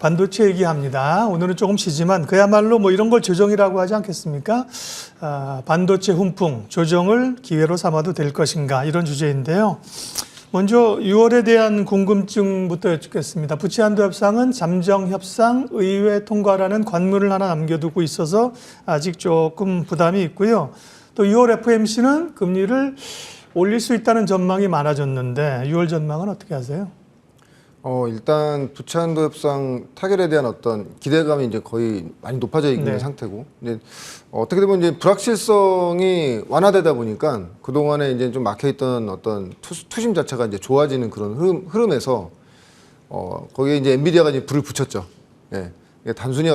반도체 얘기합니다. 오늘은 조금 쉬지만 그야말로 뭐 이런 걸 조정이라고 하지 않겠습니까? 반도체 훈풍, 조정을 기회로 삼아도 될 것인가 이런 주제인데요. 먼저 6월에 대한 궁금증부터 여쭙겠습니다. 부채한도 협상은 잠정 협상 의회 통과라는 관문을 하나 남겨두고 있어서 아직 조금 부담이 있고요. 또 6월 FOMC는 금리를 올릴 수 있다는 전망이 많아졌는데 6월 전망은 어떻게 하세요? 일단 부채한도 협상 타결에 대한 어떤 기대감이 이제 거의 많이 높아져 있는 네. 상태고, 근데 어떻게 보면 이제 불확실성이 완화되다 보니까 그 동안에 이제 좀 막혀있던 어떤 투심 자체가 이제 좋아지는 그런 흐름에서 거기에 이제 엔비디아가 이제 불을 붙였죠. 예. 단순히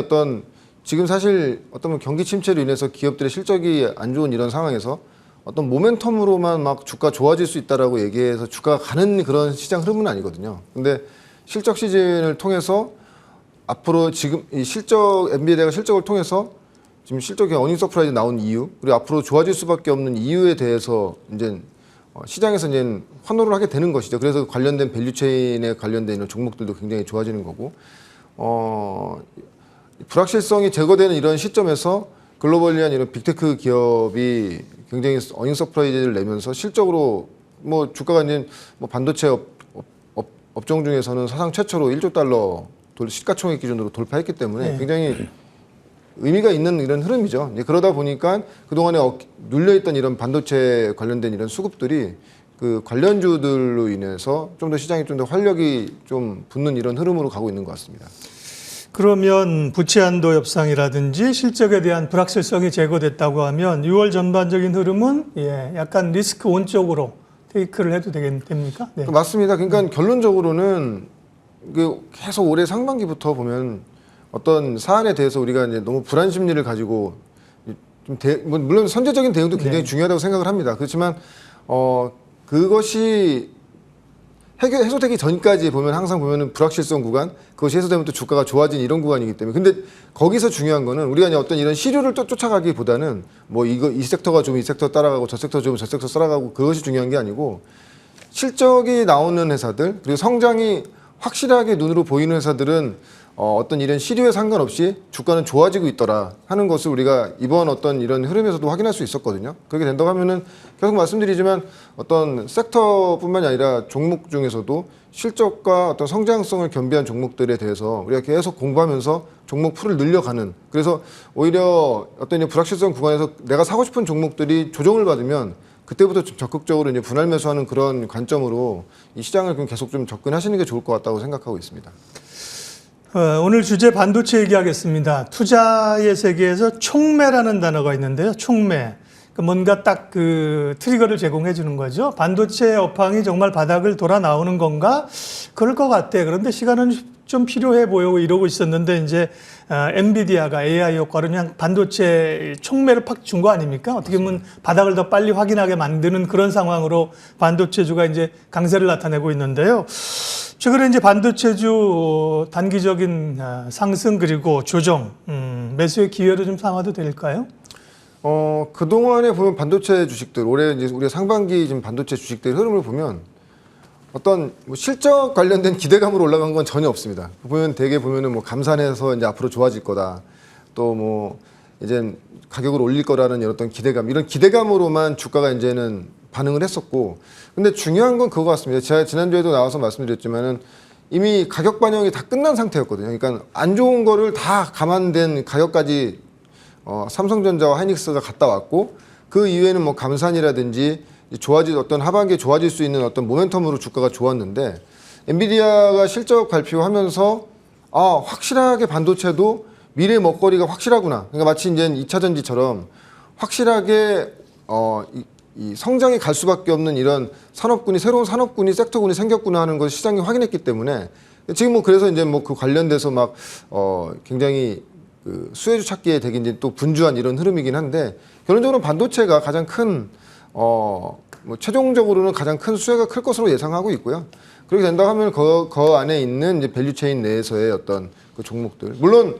지금 사실 어떤 경기 침체로 인해서 기업들의 실적이 안 좋은 이런 상황에서 어떤 모멘텀으로만 막 주가 좋아질 수 있다라고 얘기해서 주가가 가는 그런 시장 흐름은 아니거든요. 근데 실적 시즌을 통해서 앞으로 지금 이 엔비디아가 실적을 통해서 지금 실적이 어닝 서프라이즈 나온 이유, 그리고 앞으로 좋아질 수밖에 없는 이유에 대해서 이제 시장에서 이제 환호를 하게 되는 것이죠. 그래서 관련된 밸류체인에 관련된 이런 종목들도 굉장히 좋아지는 거고, 불확실성이 제거되는 이런 시점에서 글로벌리한 이런 빅테크 기업이 굉장히 어닝 서프라이즈를 내면서 실적으로 뭐 주가가 이제 뭐 반도체 업종 중에서는 사상 최초로 1조 달러 시가총액 기준으로 돌파했기 때문에 굉장히 의미가 있는 이런 흐름이죠. 그러다 보니까 그동안에 눌려있던 이런 반도체 관련된 이런 수급들이 그 관련주들로 인해서 좀 더 시장이 좀 더 활력이 좀 붙는 이런 흐름으로 가고 있는 것 같습니다. 그러면 부채한도 협상이라든지 실적에 대한 불확실성이 제거됐다고 하면 6월 전반적인 흐름은 약간 리스크 온 쪽으로 테이크를 해도 됩니까? 네. 맞습니다. 그러니까 결론적으로는 계속 올해 상반기부터 보면 어떤 사안에 대해서 우리가 이제 너무 불안 심리를 가지고 물론 선제적인 대응도 굉장히 중요하다고 생각을 합니다. 그렇지만 그것이 해소되기 전까지 보면 항상 보면은 불확실성 구간, 그것이 해소되면 또 주가가 좋아진 이런 구간이기 때문에. 근데 거기서 중요한 거는 우리가 이제 어떤 이런 시류를 또 쫓아가기보다는 뭐 이 섹터가 좀 이 섹터 따라가고 저 섹터 좀 저 섹터 따라가고 그것이 중요한 게 아니고, 실적이 나오는 회사들 그리고 성장이 확실하게 눈으로 보이는 회사들은 어떤 이런 시류에 상관없이 주가는 좋아지고 있더라 하는 것을 우리가 이번 어떤 이런 흐름에서도 확인할 수 있었거든요. 그렇게 된다고 하면은 계속 말씀드리지만 어떤 섹터뿐만이 아니라 종목 중에서도 실적과 어떤 성장성을 겸비한 종목들에 대해서 우리가 계속 공부하면서 종목 풀을 늘려가는, 그래서 오히려 어떤 불확실성 구간에서 내가 사고 싶은 종목들이 조정을 받으면 그때부터 좀 적극적으로 이제 분할 매수하는 그런 관점으로 이 시장을 계속 좀 접근하시는 게 좋을 것 같다고 생각하고 있습니다. 오늘 주제 반도체 얘기하겠습니다. 투자의 세계에서 촉매라는 단어가 있는데요. 촉매. 뭔가 딱 그 트리거를 제공해 주는 거죠. 반도체 업황이 정말 바닥을 돌아 나오는 건가? 그럴 것 같아. 그런데 시간은 좀 필요해 보이고 이러고 있었는데 이제 엔비디아가 AI 효과로 그냥 반도체 촉매를 팍 준 거 아닙니까? 어떻게 보면 바닥을 더 빨리 확인하게 만드는 그런 상황으로 반도체주가 이제 강세를 나타내고 있는데요. 최근에 이제 반도체주 단기적인 상승 그리고 조정, 매수의 기회로 좀 삼아도 될까요? 그동안에 보면 반도체 주식들, 올해 이제 우리가 상반기 지금 반도체 주식들 흐름을 보면 어떤 뭐 실적 관련된 기대감으로 올라간 건 전혀 없습니다. 대개 보면은 뭐 감산해서 이제 앞으로 좋아질 거다. 또 뭐 이제 가격을 올릴 거라는 어떤 기대감, 이런 기대감으로만 주가가 이제는 반응을 했었고, 근데 중요한 건 그거 같습니다. 제가 지난주에도 나와서 말씀드렸지만은 이미 가격 반영이 다 끝난 상태였거든요. 그러니까 안 좋은 거를 다 감안된 가격까지 삼성전자와 하이닉스가 갔다 왔고, 그 이후에는 뭐 감산이라든지 어떤 하반기에 좋아질 수 있는 어떤 모멘텀으로 주가가 좋았는데, 엔비디아가 실적 발표하면서 확실하게 반도체도 미래 먹거리가 확실하구나. 그러니까 마치 이제 2차 전지처럼 확실하게 이 성장이 갈 수밖에 없는 이런 산업군이, 새로운 산업군이, 섹터군이 생겼구나 하는 것을 시장이 확인했기 때문에 지금 뭐 그래서 이제 뭐 그 관련돼서 막 굉장히 그 수혜주 찾기에 되게 이제 또 분주한 이런 흐름이긴 한데, 결론적으로 반도체가 가장 큰 뭐 최종적으로는 가장 큰 수혜가 클 것으로 예상하고 있고요. 그렇게 된다고 하면 그 안에 있는 이제 밸류체인 내에서의 어떤 그 종목들, 물론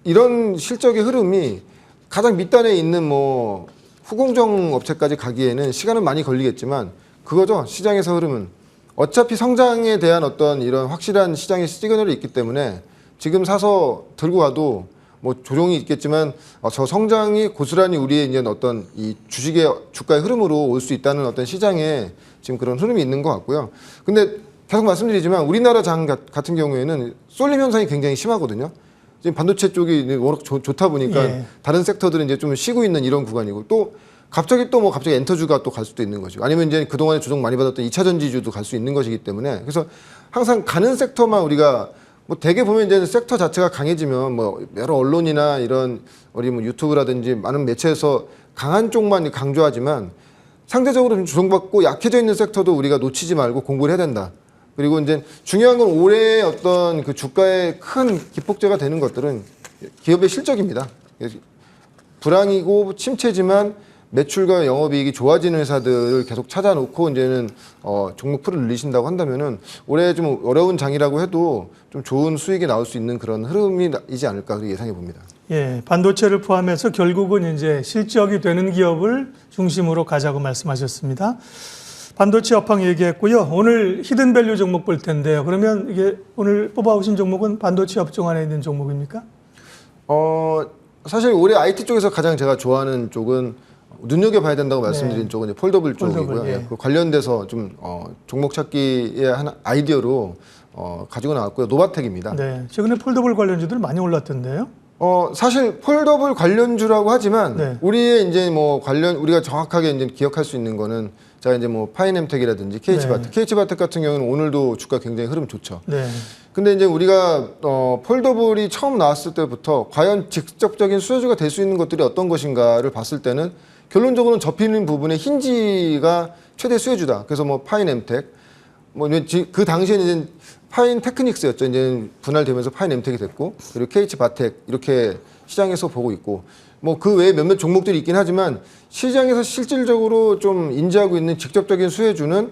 이런 실적의 흐름이 가장 밑단에 있는 뭐 후공정 업체까지 가기에는 시간은 많이 걸리겠지만 그거죠. 시장에서 흐름은 어차피 성장에 대한 어떤 이런 확실한 시장의 시그널이 있기 때문에 지금 사서 들고 가도 뭐 조정이 있겠지만 저 성장이 고스란히 우리의 이제 어떤 이 주가의 흐름으로 올 수 있다는 어떤 시장에 지금 그런 흐름이 있는 것 같고요. 근데 계속 말씀드리지만 우리나라 장 같은 경우에는 쏠림 현상이 굉장히 심하거든요. 지금 반도체 쪽이 워낙 좋다 보니까 예. 다른 섹터들은 이제 좀 쉬고 있는 이런 구간이고 또 갑자기 엔터주가 또 갈 수도 있는 것이고 아니면 이제 그동안에 조정 많이 받았던 2차 전지주도 갈 수 있는 것이기 때문에 그래서 항상 가는 섹터만 우리가 뭐 대개 보면 이제 섹터 자체가 강해지면 뭐 여러 언론이나 이런 우리 뭐 유튜브라든지 많은 매체에서 강한 쪽만 강조하지만 상대적으로 좀 조정받고 약해져 있는 섹터도 우리가 놓치지 말고 공부를 해야 된다. 그리고 이제 중요한 건 올해 어떤 그 주가의 큰 기폭제가 되는 것들은 기업의 실적입니다. 불황이고 침체지만 매출과 영업이익이 좋아지는 회사들을 계속 찾아놓고 이제는 종목 풀을 늘리신다고 한다면은 올해 좀 어려운 장이라고 해도 좀 좋은 수익이 나올 수 있는 그런 흐름이지 않을까 예상해 봅니다. 예, 반도체를 포함해서 결국은 이제 실적이 되는 기업을 중심으로 가자고 말씀하셨습니다. 반도체 업황 얘기했고요. 오늘 히든밸류 종목 볼 텐데요. 그러면 이게 오늘 뽑아오신 종목은 반도체 업종 안에 있는 종목입니까? 사실 올해 IT 쪽에서 가장 제가 좋아하는 쪽은 눈여겨봐야 된다고 말씀드린 쪽은 이제 폴더블 쪽이고요. 예. 그 관련돼서 좀 종목 찾기의 한 아이디어로 가지고 나왔고요. 노바텍입니다. 네, 최근에 폴더블 관련주들 많이 올랐던데요. 사실 폴더블 관련주라고 하지만 네. 우리의 이제 뭐 우리가 정확하게 이제 기억할 수 있는 거는 제가 이제 뭐 파이넴텍이라든지 KH바텍, KH바텍 같은 경우는 오늘도 주가 굉장히 흐름 좋죠. 네. 근데 이제 우리가 폴더블이 처음 나왔을 때부터 과연 직접적인 수혜주가 될 수 있는 것들이 어떤 것인가를 봤을 때는 결론적으로는 접히는 부분에 힌지가 최대 수혜주다. 그래서 뭐 파이넴텍, 뭐 그 당시에는 이제 파인테크닉스였죠. 이제 분할되면서 파이넴텍이 됐고, 그리고 KH바텍 이렇게 시장에서 보고 있고, 뭐 그 외에 몇몇 종목들이 있긴 하지만 시장에서 실질적으로 좀 인지하고 있는 직접적인 수혜주는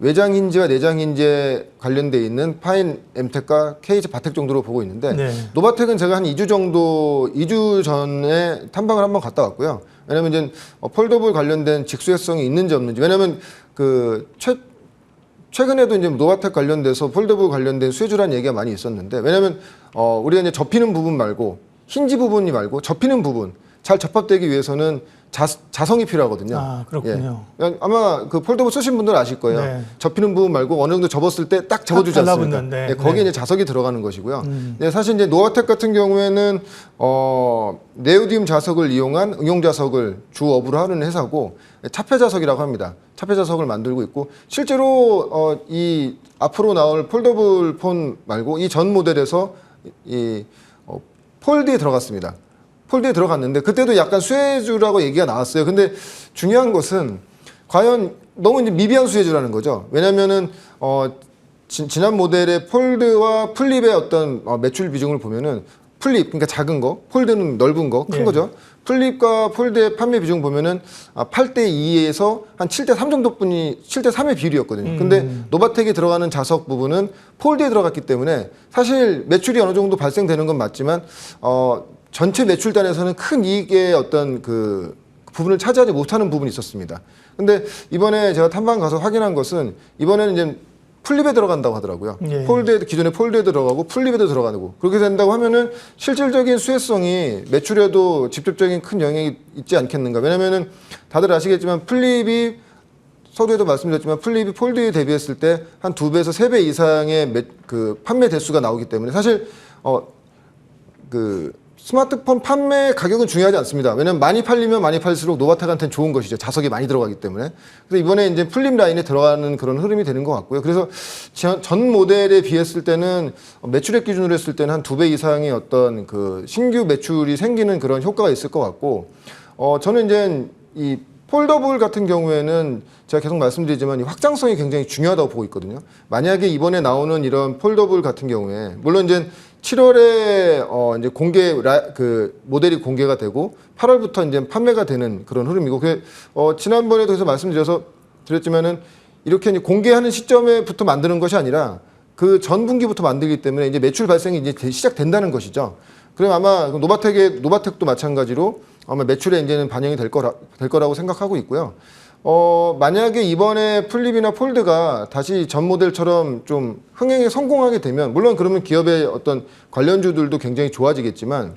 외장 힌지와 내장 힌지에 관련돼 있는 파인엠텍과 KH바텍 정도로 보고 있는데 네. 노바텍은 제가 한 2주 전에 탐방을 한번 갔다 왔고요. 왜냐면 이제 폴더블 관련된 직수혜성이 있는지 없는지. 왜냐면 최근에도 이제 노바텍 관련돼서 폴더블 관련된 수혜주라는 얘기가 많이 있었는데 왜냐면 우리가 이제 접히는 부분 말고 힌지 부분이 말고 접히는 부분 잘 접합되기 위해서는 자성이 필요하거든요. 아, 그렇군요. 예. 아마 그 폴더블 쓰신 분들 아실 거예요. 네. 접히는 부분 말고 어느 정도 접었을 때 딱 접어주지 않습니까? 달라붙는데. 예, 거기에 네. 이제 자석이 들어가는 것이고요. 네, 사실 이제 노바텍 같은 경우에는 네오디움 자석을 이용한 응용 자석을 주업으로 하는 회사고 차폐 자석이라고 합니다. 차폐 자석을 만들고 있고 실제로 이 앞으로 나올 폴더블 폰 말고 이 전 모델에서 이 폴드에 들어갔습니다. 폴드에 들어갔는데 그때도 약간 수혜주라고 얘기가 나왔어요. 근데 중요한 것은 과연 너무 이제 미비한 수혜주라는 거죠. 왜냐면은 지난 모델의 폴드와 플립의 어떤 매출 비중을 보면은 플립 그러니까 작은 거, 폴드는 넓은 거, 큰 예. 거죠. 플립과 폴드의 판매 비중 보면은 8대 2에서 한 7대 3 정도뿐이 7대 3의 비율이었거든요. 근데 노바텍에 들어가는 자석 부분은 폴드에 들어갔기 때문에 사실 매출이 어느 정도 발생되는 건 맞지만 전체 매출단에서는 큰 이익의 어떤 그 부분을 차지하지 못하는 부분이 있었습니다. 근데 이번에 제가 탐방 가서 확인한 것은 이번에는 이제 플립에 들어간다고 하더라고요. 예. 기존에 폴드에 들어가고 플립에도 들어가고 그렇게 된다고 하면은 실질적인 수혜성이 매출에도 직접적인 큰 영향이 있지 않겠는가. 왜냐면은 다들 아시겠지만 플립이 서두에도 말씀드렸지만 플립이 폴드에 대비했을 때 한 2배에서 3배 이상의 그 판매 대수가 나오기 때문에 사실 그 스마트폰 판매 가격은 중요하지 않습니다. 왜냐면 많이 팔리면 많이 팔수록 노바텍한테는 좋은 것이죠. 자석이 많이 들어가기 때문에. 그래서 이번에 이제 플립 라인에 들어가는 그런 흐름이 되는 것 같고요. 그래서 전 모델에 비했을 때는 매출액 기준으로 했을 때는 한 2배 이상의 어떤 그 신규 매출이 생기는 그런 효과가 있을 것 같고, 저는 이제 이 폴더블 같은 경우에는 제가 계속 말씀드리지만 이 확장성이 굉장히 중요하다고 보고 있거든요. 만약에 이번에 나오는 이런 폴더블 같은 경우에 물론 이제 7월에 이제 그 모델이 공개가 되고 8월부터 이제 판매가 되는 그런 흐름이고 지난번에도 그래서 말씀드렸지만은 이렇게 이제 공개하는 시점에부터 만드는 것이 아니라 그 전 분기부터 만들기 때문에 이제 매출 발생이 이제 시작된다는 것이죠. 그럼 아마 노바텍도 마찬가지로 아마 매출에 이제는 반영이 될 거라고 생각하고 있고요. 만약에 이번에 플립이나 폴드가 다시 전 모델처럼 좀 흥행에 성공하게 되면, 물론 그러면 기업의 어떤 관련주들도 굉장히 좋아지겠지만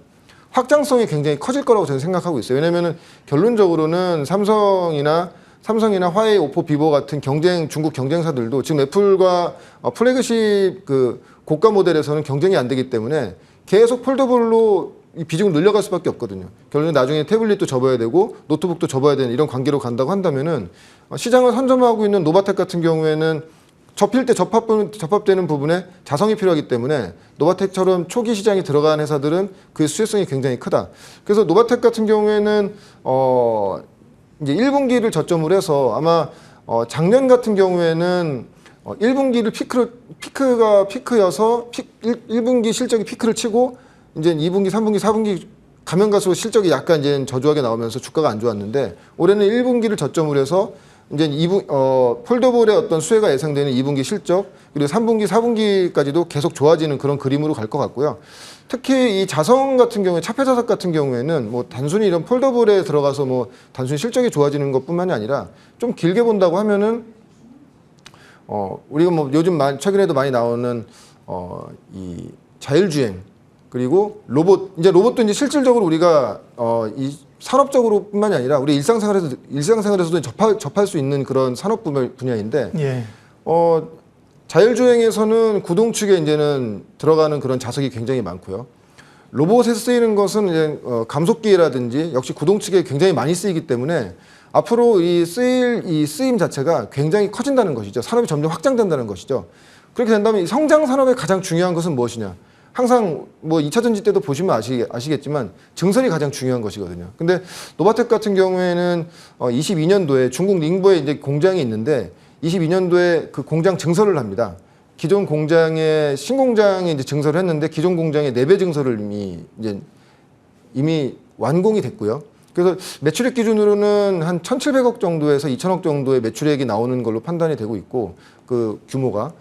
확장성이 굉장히 커질 거라고 저는 생각하고 있어요. 왜냐면은 결론적으로는 삼성이나 화웨이, 오포, 비보 같은 중국 경쟁사들도 지금 애플과 플래그십 그 고가 모델에서는 경쟁이 안 되기 때문에 계속 폴더블로 이 비중을 늘려갈 수밖에 없거든요. 결국엔 나중에 태블릿도 접어야 되고 노트북도 접어야 되는 이런 관계로 간다고 한다면은 시장을 선점하고 있는 노바텍 같은 경우에는 접힐 때 접합되는 부분에 자성이 필요하기 때문에 노바텍처럼 초기 시장에 들어간 회사들은 그 수혜성이 굉장히 크다. 그래서 노바텍 같은 경우에는 이제 1분기를 저점으로 해서 아마 작년 같은 경우에는 1분기를 피크가 피크여서 1분기 실적이 피크를 치고 이제 2분기, 3분기, 4분기 가면 갈수록 실적이 약간 이제 저조하게 나오면서 주가가 안 좋았는데 올해는 1분기를 저점으로 해서 이제 폴더블의 어떤 수혜가 예상되는 2분기 실적 그리고 3분기, 4분기까지도 계속 좋아지는 그런 그림으로 갈 것 같고요. 특히 이 자성 같은 경우에 차폐자석 같은 경우에는 뭐 단순히 이런 폴더블에 들어가서 뭐 단순히 실적이 좋아지는 것뿐만이 아니라 좀 길게 본다고 하면은 우리가 뭐 요즘 최근에도 많이 나오는 이 자율주행 그리고 로봇도 이제 실질적으로 우리가 이 산업적으로뿐만이 아니라 우리 일상생활에서도 접할 수 있는 그런 산업 분야인데 예. 자율주행에서는 구동 측에 이제는 들어가는 그런 자석이 굉장히 많고요. 로봇에 쓰이는 것은 이제 감속기라든지 역시 구동 측에 굉장히 많이 쓰이기 때문에 앞으로 이 쓰임 자체가 굉장히 커진다는 것이죠. 산업이 점점 확장된다는 것이죠. 그렇게 된다면 이 성장 산업의 가장 중요한 것은 무엇이냐? 항상 뭐 2차 전지 때도 보시면 아시겠지만 증설이 가장 중요한 것이거든요. 근데 노바텍 같은 경우에는 22년도에 중국 닝보에 이제 공장이 있는데 22년도에 그 공장 증설을 합니다. 기존 공장에 신공장에 이제 증설을 했는데 기존 공장에 4배 증설을 이미 완공이 됐고요. 그래서 매출액 기준으로는 한 1,700억 정도에서 2,000억 정도의 매출액이 나오는 걸로 판단이 되고 있고 그 규모가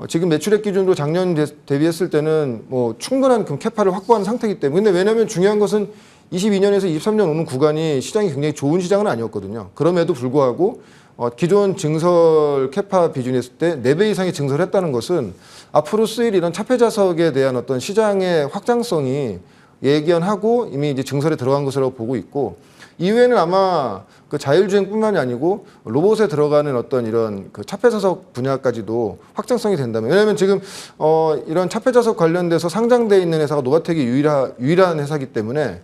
지금 매출액 기준으로 작년 대비했을 때는 뭐 충분한 그 캐파를 확보한 상태이기 때문에 근데 왜냐하면 중요한 것은 22년에서 23년 오는 구간이 시장이 굉장히 좋은 시장은 아니었거든요. 그럼에도 불구하고 기존 증설 캐파 비중했을 때 4배 이상의 증설을 했다는 것은 앞으로 쓰일 이런 차폐자석에 대한 어떤 시장의 확장성이 예견하고 이미 이제 증설에 들어간 것이라고 보고 있고 이후에는 아마 그 자율주행뿐만이 아니고 로봇에 들어가는 어떤 이런 그 차폐자석 분야까지도 확장성이 된다면 왜냐하면 지금 이런 차폐자석 관련돼서 상장돼 있는 회사가 노바텍이 유일한 회사이기 때문에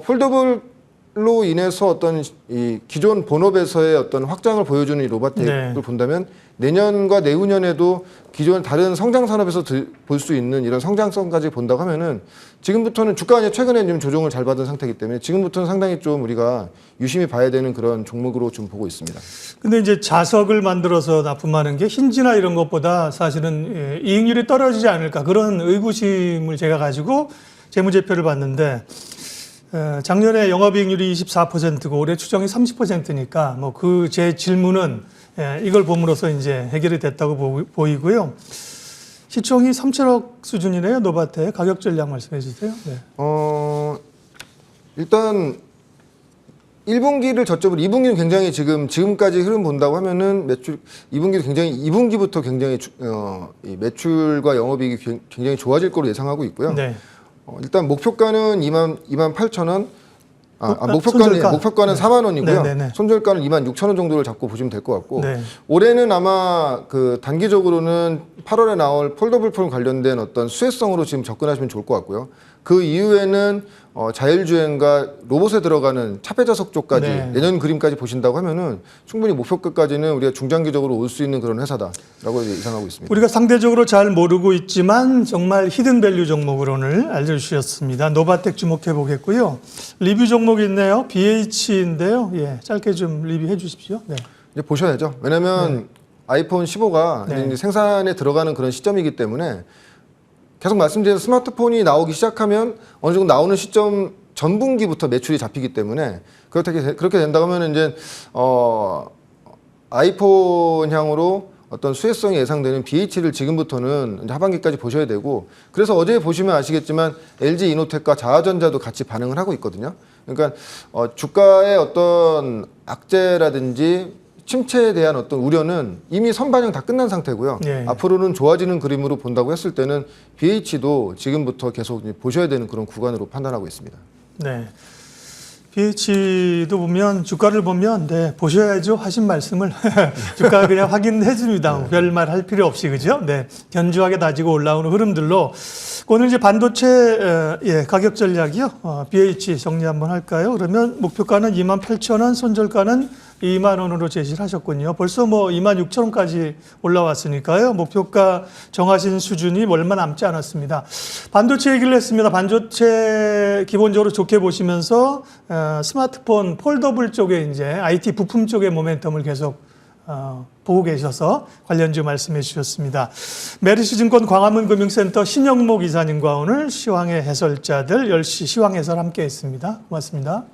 폴더블로 인해서 어떤 이 기존 본업에서의 어떤 확장을 보여주는 이 로바텍을 네. 본다면 내년과 내후년에도 기존 다른 성장 산업에서 볼 수 있는 이런 성장성까지 본다고 하면은 지금부터는 주가가 최근에 좀 조정을 잘 받은 상태이기 때문에 지금부터는 상당히 좀 우리가 유심히 봐야 되는 그런 종목으로 좀 보고 있습니다. 근데 이제 자석을 만들어서 납품하는 게 힌지나 이런 것보다 사실은 이익률이 떨어지지 않을까 그런 의구심을 제가 가지고 재무제표를 봤는데 작년에 영업이익률이 24%고 올해 추정이 30%니까 뭐 그 제 질문은 이걸 봄으로써 이제 해결이 됐다고 보이고요. 시총이 3천억 수준이네요. 노바텍 가격 전략 말씀해 주세요. 네. 일단 1분기를 저점으로 2분기는 굉장히 지금까지 흐름 본다고 하면은 2분기부터 굉장히 이 매출과 영업이익이 굉장히 좋아질 거로 예상하고 있고요. 네. 일단 목표가는 28,000원. 손절가. 목표가는 네. 4만 원이고요. 네네네. 손절가는 26,000원 정도를 잡고 보시면 될 것 같고 네. 올해는 아마 그 단기적으로는 8월에 나올 폴더블 폰 관련된 어떤 수혜성으로 지금 접근하시면 좋을 것 같고요. 그 이후에는 자율주행과 로봇에 들어가는 차폐자석 쪽까지 네. 내년 그림까지 보신다고 하면은 충분히 목표가까지는 우리가 중장기적으로 올 수 있는 그런 회사다라고 예상하고 있습니다. 우리가 상대적으로 잘 모르고 있지만 정말 히든밸류 종목을 오늘 알려주셨습니다. 노바텍 주목해 보겠고요. 리뷰 종목이 있네요. BH인데요. 예, 짧게 좀 리뷰해 주십시오. 네. 이제 보셔야죠. 왜냐하면 아이폰 15가 네. 이제 생산에 들어가는 그런 시점이기 때문에 계속 말씀드린 스마트폰이 나오기 시작하면 어느 정도 나오는 시점 전분기부터 매출이 잡히기 때문에 그렇게 된다고 하면 이제 아이폰 향으로 어떤 수혜성이 예상되는 BH를 지금부터는 이제 하반기까지 보셔야 되고 그래서 어제 보시면 아시겠지만 LG 이노텍과 자화전자도 같이 반응을 하고 있거든요. 그러니까 주가의 어떤 악재라든지 침체에 대한 어떤 우려는 이미 선반영 다 끝난 상태고요. 예. 앞으로는 좋아지는 그림으로 본다고 했을 때는 BH도 지금부터 계속 이제 보셔야 되는 그런 구간으로 판단하고 있습니다. 네. BH도 보면 주가를 보면 네, 보셔야죠 하신 말씀을 주가 그냥 확인해 줍니다. 별말 할 필요 없이 그죠? 네. 견주하게 다지고 올라오는 흐름들로 오늘 이제 반도체 가격 전략이요. BH 정리 한번 할까요? 그러면 목표가는 28,000원, 손절가는 2만 원으로 제시를 하셨군요. 벌써 뭐 26,000원까지 올라왔으니까요. 목표가 정하신 수준이 얼마 남지 않았습니다. 반도체 얘기를 했습니다. 반도체 기본적으로 좋게 보시면서 스마트폰 폴더블 쪽에 이제 IT 부품 쪽의 모멘텀을 계속 보고 계셔서 관련주 말씀해 주셨습니다. 메리츠증권 광화문 금융센터 신영목 이사님과 오늘 시황의 해설자들 10시 시황 해설 함께 했습니다. 고맙습니다.